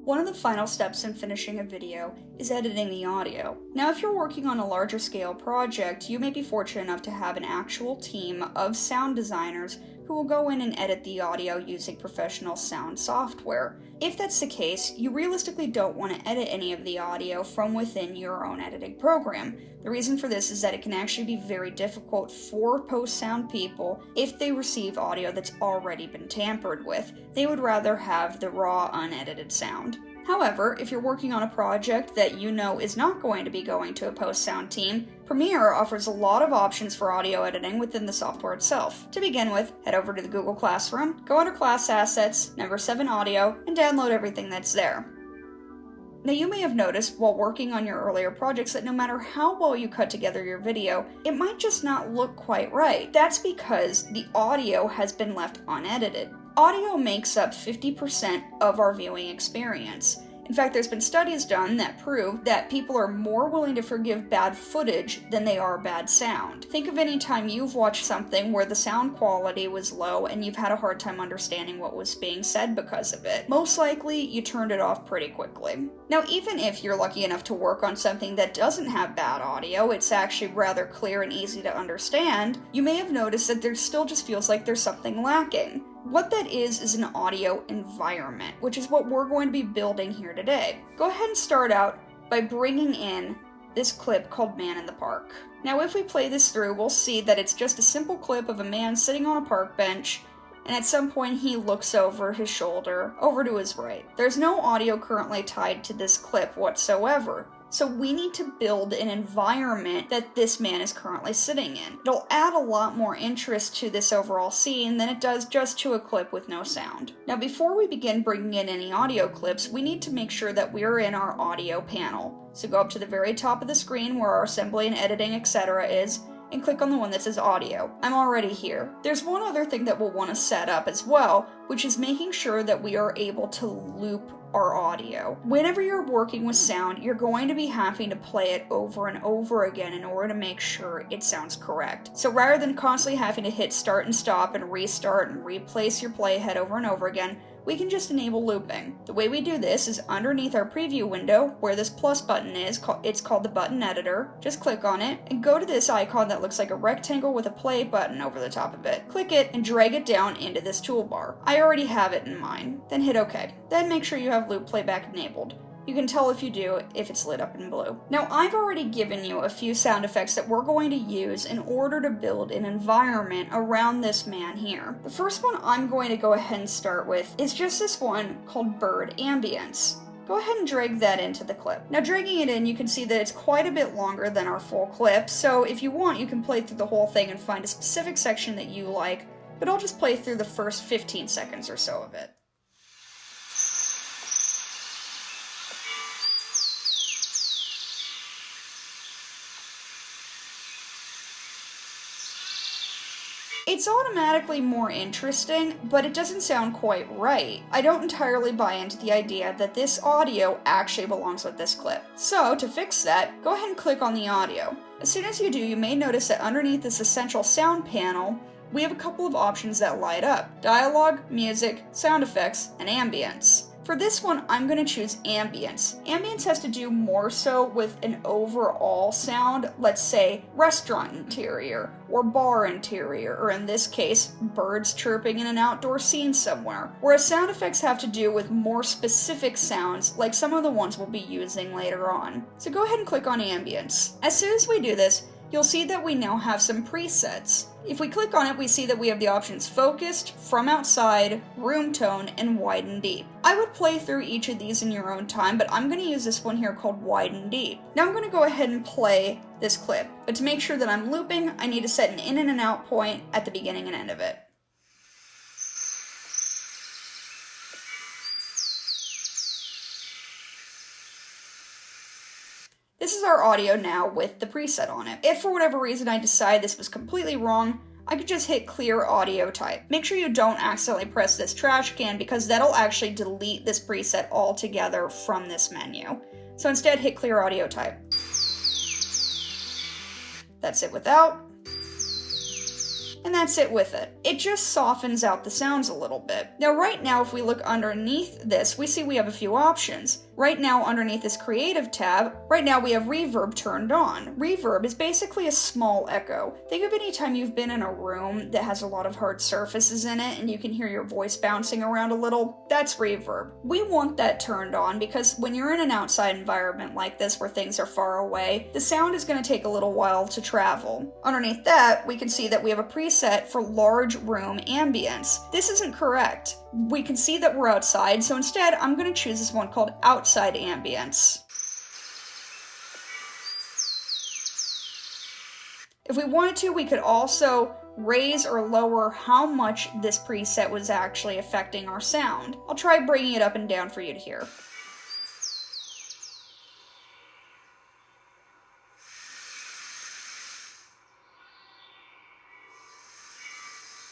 One of the final steps in finishing a video is editing the audio. Now, if you're working on a larger scale project, you may be fortunate enough to have an actual team of sound designers who will go in and edit the audio using professional sound software. If that's the case, you realistically don't want to edit any of the audio from within your own editing program. The reason for this is that it can actually be very difficult for post-sound people if they receive audio that's already been tampered with. They would rather have the raw, unedited sound. However, if you're working on a project that you know is not going to be going to a post-sound team, Premiere offers a lot of options for audio editing within the software itself. To begin with, head over to the Google Classroom, go under Class Assets, Number 7 Audio, and download everything that's there. Now, you may have noticed while working on your earlier projects that no matter how well you cut together your video, it might just not look quite right. That's because the audio has been left unedited. Audio makes up 50% of our viewing experience. In fact, there's been studies done that prove that people are more willing to forgive bad footage than they are bad sound. Think of any time you've watched something where the sound quality was low and you've had a hard time understanding what was being said because of it. Most likely, you turned it off pretty quickly. Now, even if you're lucky enough to work on something that doesn't have bad audio, it's actually rather clear and easy to understand, you may have noticed that there still just feels like there's something lacking. What that is an audio environment, which is what we're going to be building here today. Go ahead and start out by bringing in this clip called Man in the Park. Now, if we play this through, we'll see that it's just a simple clip of a man sitting on a park bench, and at some point he looks over his shoulder, over to his right. There's no audio currently tied to this clip whatsoever. So we need to build an environment that this man is currently sitting in. It'll add a lot more interest to this overall scene than it does just to a clip with no sound. Now, before we begin bringing in any audio clips, we need to make sure that we're in our audio panel. So go up to the very top of the screen where our assembly and editing, etc. is, and click on the one that says audio. I'm already here. There's one other thing that we'll want to set up as well, which is making sure that we are able to loop our audio. Whenever you're working with sound, you're going to be having to play it over and over again in order to make sure it sounds correct. So rather than constantly having to hit start and stop and restart and replace your playhead over and over again, we can just enable looping. The way we do this is underneath our preview window, where this plus button is, it's called the button editor. Just click on it and go to this icon that looks like a rectangle with a play button over the top of it. Click it and drag it down into this toolbar. I already have it in mind. Then hit OK. Then make sure you have loop playback enabled. You can tell if you do if it's lit up in blue. Now, I've already given you a few sound effects that we're going to use in order to build an environment around this man here. The first one I'm going to go ahead and start with is just this one called Bird Ambience. Go ahead and drag that into the clip. Now, dragging it in, you can see that it's quite a bit longer than our full clip, so if you want, you can play through the whole thing and find a specific section that you like, but I'll just play through the first 15 seconds or so of it. It's automatically more interesting, but it doesn't sound quite right. I don't entirely buy into the idea that this audio actually belongs with this clip. So, to fix that, go ahead and click on the audio. As soon as you do, you may notice that underneath this essential sound panel, we have a couple of options that light up: dialogue, music, sound effects, and ambience. For this one, I'm going to choose ambience. Ambience has to do more so with an overall sound, let's say restaurant interior, or bar interior, or in this case, birds chirping in an outdoor scene somewhere. Whereas sound effects have to do with more specific sounds, like some of the ones we'll be using later on. So go ahead and click on ambience. As soon as we do this, you'll see that we now have some presets. If we click on it, we see that we have the options focused, from outside, room tone, and wide and deep. I would play through each of these in your own time, but I'm going to use this one here called wide and deep. Now I'm going to go ahead and play this clip, but to make sure that I'm looping, I need to set an in and an out point at the beginning and end of it. This is our audio now with the preset on it. If for whatever reason I decide this was completely wrong, I could just hit clear audio type. Make sure you don't accidentally press this trash can because that'll actually delete this preset altogether from this menu. So instead, hit clear audio type. That's it without. And that's it with it. It just softens out the sounds a little bit. Now right now, if we look underneath this, we see we have a few options. Right now, underneath this Creative tab, right now we have Reverb turned on. Reverb is basically a small echo. Think of any time you've been in a room that has a lot of hard surfaces in it and you can hear your voice bouncing around a little. That's Reverb. We want that turned on because when you're in an outside environment like this where things are far away, the sound is going to take a little while to travel. Underneath that, we can see that we have a preset for large room ambience. This isn't correct. We can see that we're outside, so instead I'm going to choose this one called outside ambience. If we wanted to, we could also raise or lower how much this preset was actually affecting our sound. I'll try bringing it up and down for you to hear.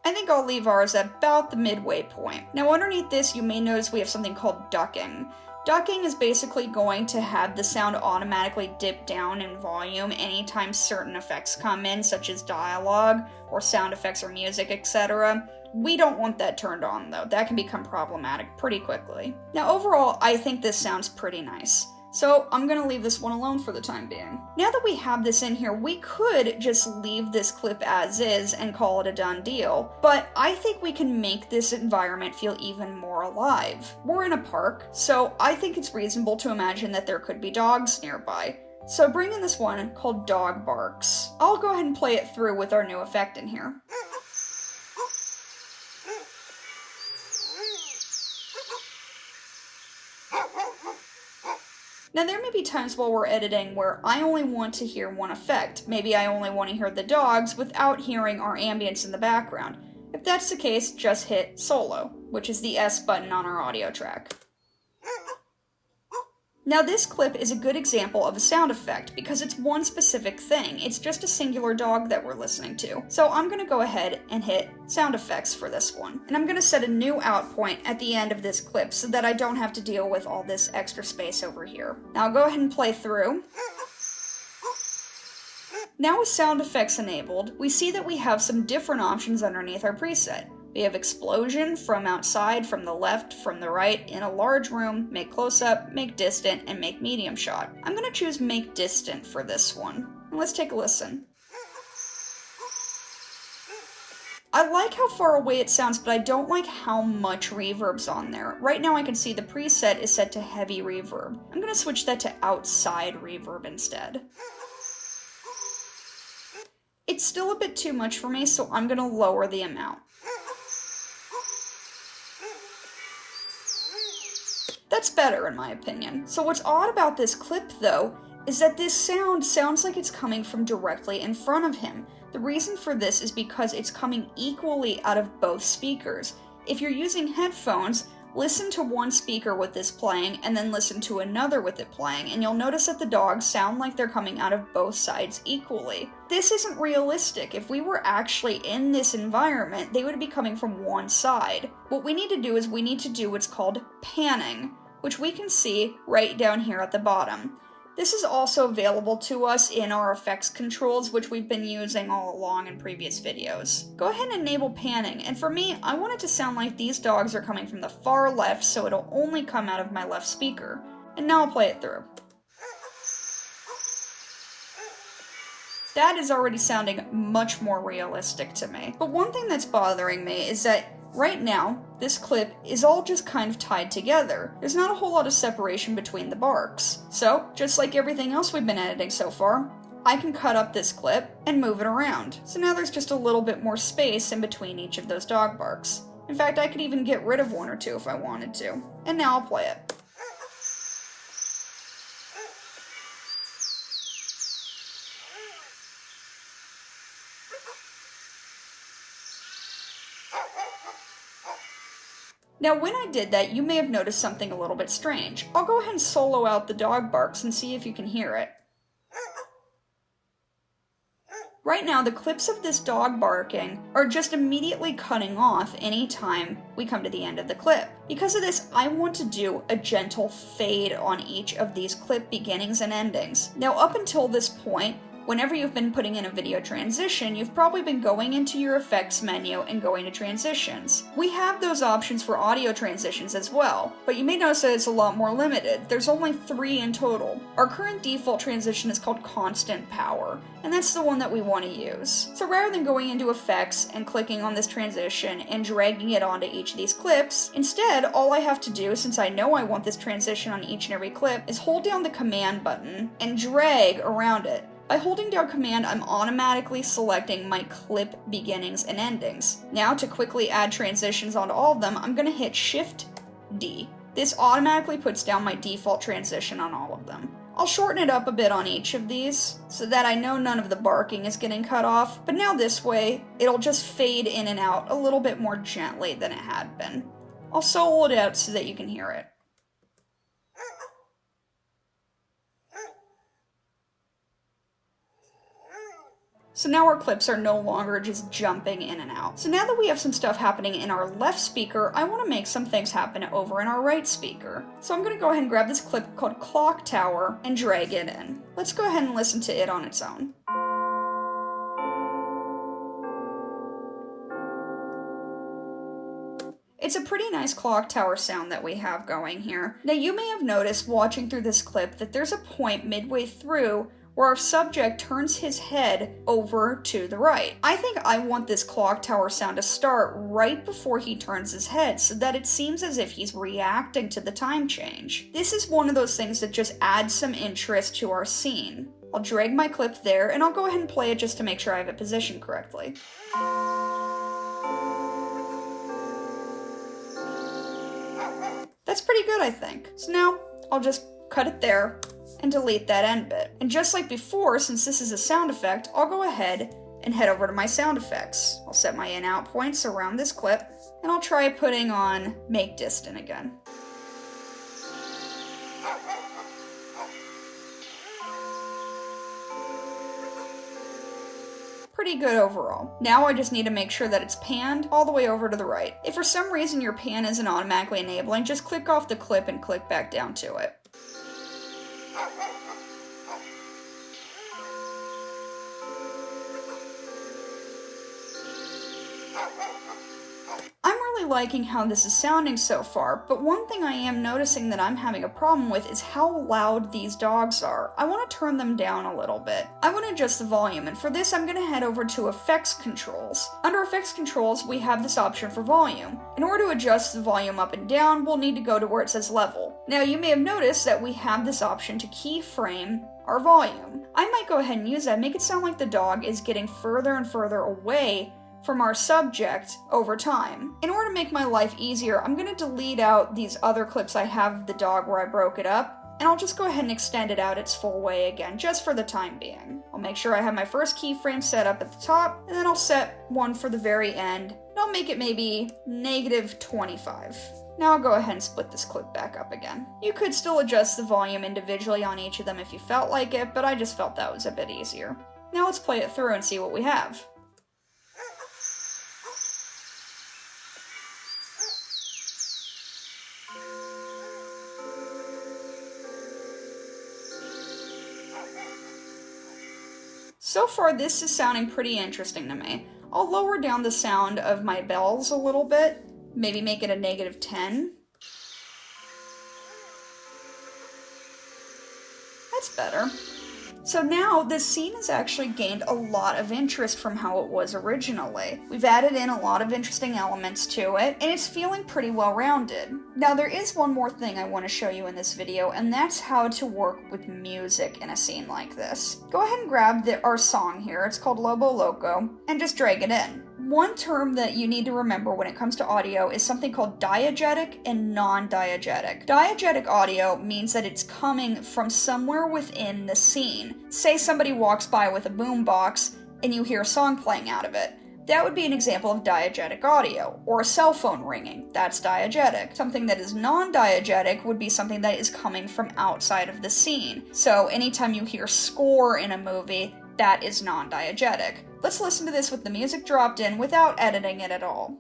I think I'll leave ours at about the midway point. Now underneath this, you may notice we have something called ducking. Ducking is basically going to have the sound automatically dip down in volume anytime certain effects come in, such as dialogue, or sound effects or music, etc. We don't want that turned on though. That can become problematic pretty quickly. Now overall, I think this sounds pretty nice. So I'm gonna leave this one alone for the time being. Now that we have this in here, we could just leave this clip as is and call it a done deal, but I think we can make this environment feel even more alive. We're in a park, so I think it's reasonable to imagine that there could be dogs nearby. So bring in this one called Dog Barks. I'll go ahead and play it through with our new effect in here. Now there may be times while we're editing where I only want to hear one effect. Maybe I only want to hear the dogs without hearing our ambience in the background. If that's the case, just hit solo, which is the S button on our audio track. Now this clip is a good example of a sound effect because it's one specific thing. It's just a singular dog that we're listening to. So I'm going to go ahead and hit sound effects for this one. And I'm going to set a new out point at the end of this clip so that I don't have to deal with all this extra space over here. Now I'll go ahead and play through. Now with sound effects enabled, we see that we have some different options underneath our preset. We have explosion, from outside, from the left, from the right, in a large room, make close up, make distant, and make medium shot. I'm going to choose make distant for this one. Let's take a listen. I like how far away it sounds, but I don't like how much reverb's on there. Right now I can see the preset is set to heavy reverb. I'm going to switch that to outside reverb instead. It's still a bit too much for me, so I'm going to lower the amount. That's better in my opinion. So what's odd about this clip though, is that this sound sounds like it's coming from directly in front of him. The reason for this is because it's coming equally out of both speakers. If you're using headphones, listen to one speaker with this playing and then listen to another with it playing, and you'll notice that the dogs sound like they're coming out of both sides equally. This isn't realistic. If we were actually in this environment, they would be coming from one side. What we need to do is we need to do what's called panning, which we can see right down here at the bottom. This is also available to us in our effects controls, which we've been using all along in previous videos. Go ahead and enable panning, and for me, I want it to sound like these dogs are coming from the far left, so it'll only come out of my left speaker. And now I'll play it through. That is already sounding much more realistic to me. But one thing that's bothering me is that right now, this clip is all just kind of tied together. There's not a whole lot of separation between the barks. So, just like everything else we've been editing so far, I can cut up this clip and move it around. So now there's just a little bit more space in between each of those dog barks. In fact, I could even get rid of one or two if I wanted to. And now I'll play it. Now when I did that, you may have noticed something a little bit strange. I'll go ahead and solo out the dog barks and see if you can hear it. Right now, the clips of this dog barking are just immediately cutting off anytime we come to the end of the clip. Because of this, I want to do a gentle fade on each of these clip beginnings and endings. Now up until this point, Whenever you've been putting in a video transition, you've probably been going into your effects menu and going to transitions. We have those options for audio transitions as well, but you may notice that it's a lot more limited. There's only 3 in total. Our current default transition is called constant power, and that's the one that we want to use. So rather than going into effects and clicking on this transition and dragging it onto each of these clips, instead all I have to do, since I know I want this transition on each and every clip, is hold down the command button and drag around it. By holding down command, I'm automatically selecting my clip beginnings and endings. Now to quickly add transitions onto all of them, I'm going to hit Shift D. This automatically puts down my default transition on all of them. I'll shorten it up a bit on each of these, so that I know none of the barking is getting cut off, but now this way, it'll just fade in and out a little bit more gently than it had been. I'll solo it out so that you can hear it. So now our clips are no longer just jumping in and out. So now that we have some stuff happening in our left speaker, I want to make some things happen over in our right speaker. So I'm going to go ahead and grab this clip called Clock Tower and drag it in. Let's go ahead and listen to it on its own. It's a pretty nice clock tower sound that we have going here. Now you may have noticed watching through this clip that there's a point midway through where our subject turns his head over to the right. I think I want this clock tower sound to start right before he turns his head so that it seems as if he's reacting to the time change. This is one of those things that just adds some interest to our scene. I'll drag my clip there and I'll go ahead and play it just to make sure I have it positioned correctly. That's pretty good, I think. So now I'll just cut it there and delete that end bit. And just like before, since this is a sound effect, I'll go ahead and head over to my sound effects. I'll set my in-out points around this clip, and I'll try putting on Make Distant again. Pretty good overall. Now I just need to make sure that it's panned all the way over to the right. If for some reason your pan isn't automatically enabling, just click off the clip and click back down to it. I'm really liking how this is sounding so far, but one thing I am noticing that I'm having a problem with is how loud these dogs are. I want to turn them down a little bit. I want to adjust the volume, and for this I'm going to head over to Effects Controls. Under Effects Controls, we have this option for volume. In order to adjust the volume up and down, we'll need to go to where it says Level. Now you may have noticed that we have this option to keyframe our volume. I might go ahead and use that, make it sound like the dog is getting further and further away from our subject over time. In order to make my life easier, I'm going to delete out these other clips I have of the dog where I broke it up, and I'll just go ahead and extend it out its full way again, just for the time being. I'll make sure I have my first keyframe set up at the top, and then I'll set one for the very end, and I'll make it maybe -25. Now I'll go ahead and split this clip back up again. You could still adjust the volume individually on each of them if you felt like it, but I just felt that was a bit easier. Now let's play it through and see what we have. So far, this is sounding pretty interesting to me. I'll lower down the sound of my bells a little bit, maybe make it a -10. That's better. So now, this scene has actually gained a lot of interest from how it was originally. We've added in a lot of interesting elements to it, and it's feeling pretty well-rounded. Now, there is one more thing I want to show you in this video, and that's how to work with music in a scene like this. Go ahead and grab our song here, it's called Lobo Loco, and just drag it in. One term that you need to remember when it comes to audio is something called diegetic and non-diegetic. Diegetic audio means that it's coming from somewhere within the scene. Say somebody walks by with a boombox and you hear a song playing out of it. That would be an example of diegetic audio, or a cell phone ringing. That's diegetic. Something that is non-diegetic would be something that is coming from outside of the scene. So anytime you hear score in a movie, that is non-diegetic. Let's listen to this with the music dropped in without editing it at all.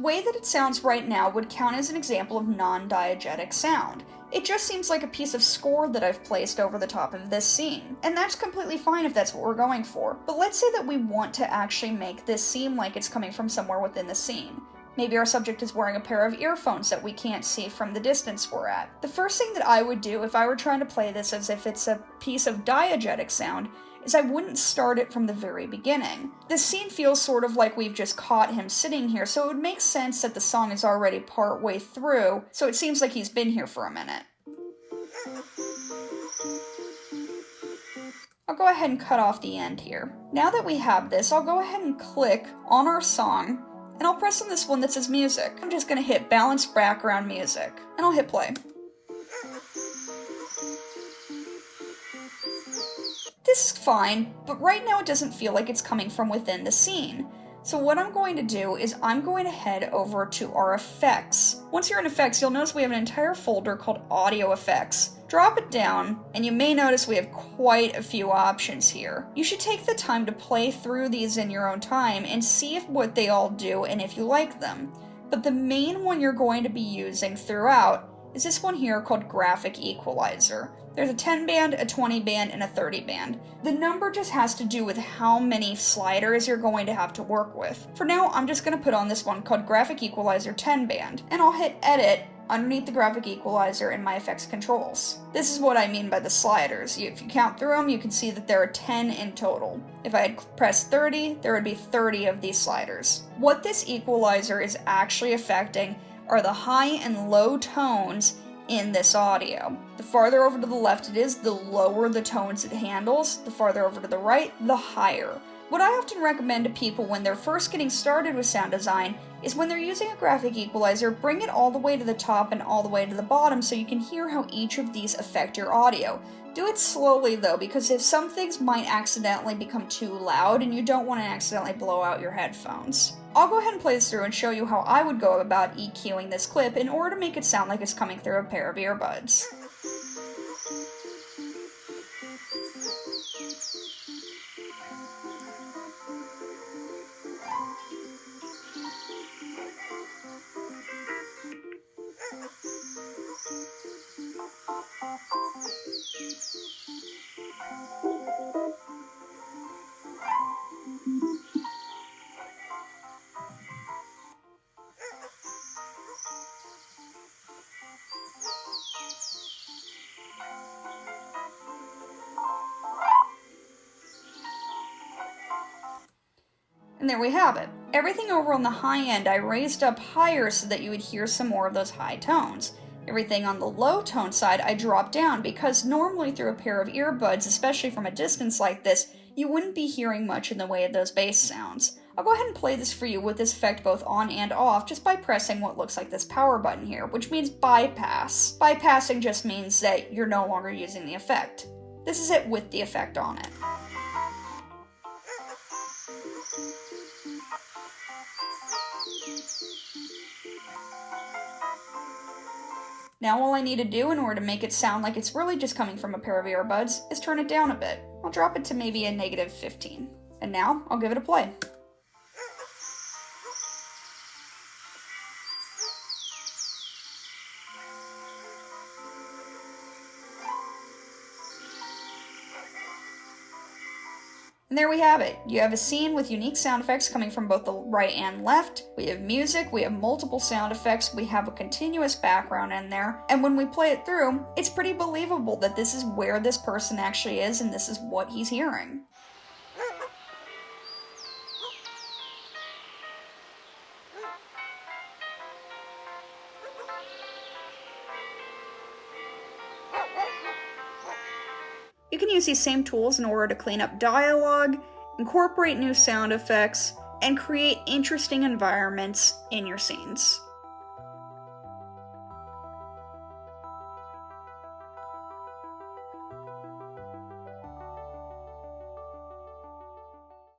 way that it sounds right now would count as an example of non-diegetic sound. It just seems like a piece of score that I've placed over the top of this scene. And that's completely fine if that's what we're going for. But let's say that we want to actually make this seem like it's coming from somewhere within the scene. Maybe our subject is wearing a pair of earphones that we can't see from the distance we're at. The first thing that I would do if I were trying to play this as if it's a piece of diegetic sound is I wouldn't start it from the very beginning. This scene feels sort of like we've just caught him sitting here, so it would make sense that the song is already part way through, so it seems like he's been here for a minute. I'll go ahead and cut off the end here. Now that we have this, I'll go ahead and click on our song, and I'll press on this one that says music. I'm just going to hit balance background music, and I'll hit play. This is fine, but right now it doesn't feel like it's coming from within the scene. So what I'm going to do is I'm going to head over to our effects. Once you're in effects, you'll notice we have an entire folder called audio effects. Drop it down, and you may notice we have quite a few options here. You should take the time to play through these in your own time and see what they all do and if you like them. But the main one you're going to be using throughout is this one here called Graphic Equalizer. There's a 10 band, a 20 band, and a 30 band. The number just has to do with how many sliders you're going to have to work with. For now, I'm just going to put on this one called Graphic Equalizer 10 band, and I'll hit Edit underneath the Graphic Equalizer in my effects controls. This is what I mean by the sliders. If you count through them, you can see that there are 10 in total. If I had pressed 30, there would be 30 of these sliders. What this equalizer is actually affecting are the high and low tones in this audio. The farther over to the left it is, the lower the tones it handles. The farther over to the right, the higher. What I often recommend to people when they're first getting started with sound design is when they're using a graphic equalizer, bring it all the way to the top and all the way to the bottom so you can hear how each of these affect your audio. Do it slowly though, because if some things might accidentally become too loud and you don't want to accidentally blow out your headphones. I'll go ahead and play this through and show you how I would go about EQing this clip in order to make it sound like it's coming through a pair of earbuds. And there we have it. Everything over on the high end I raised up higher so that you would hear some more of those high tones. Everything on the low tone side I dropped down because normally through a pair of earbuds, especially from a distance like this, you wouldn't be hearing much in the way of those bass sounds. I'll go ahead and play this for you with this effect both on and off just by pressing what looks like this power button here, which means bypass. Bypassing just means that you're no longer using the effect. This is it with the effect on it. Now all I need to do in order to make it sound like it's really just coming from a pair of earbuds is turn it down a bit. I'll drop it to maybe a -15. And now I'll give it a play. And there we have it. You have a scene with unique sound effects coming from both the right and left. We have music, we have multiple sound effects, we have a continuous background in there. And when we play it through, it's pretty believable that this is where this person actually is and this is what he's hearing. You can use these same tools in order to clean up dialogue, incorporate new sound effects, and create interesting environments in your scenes.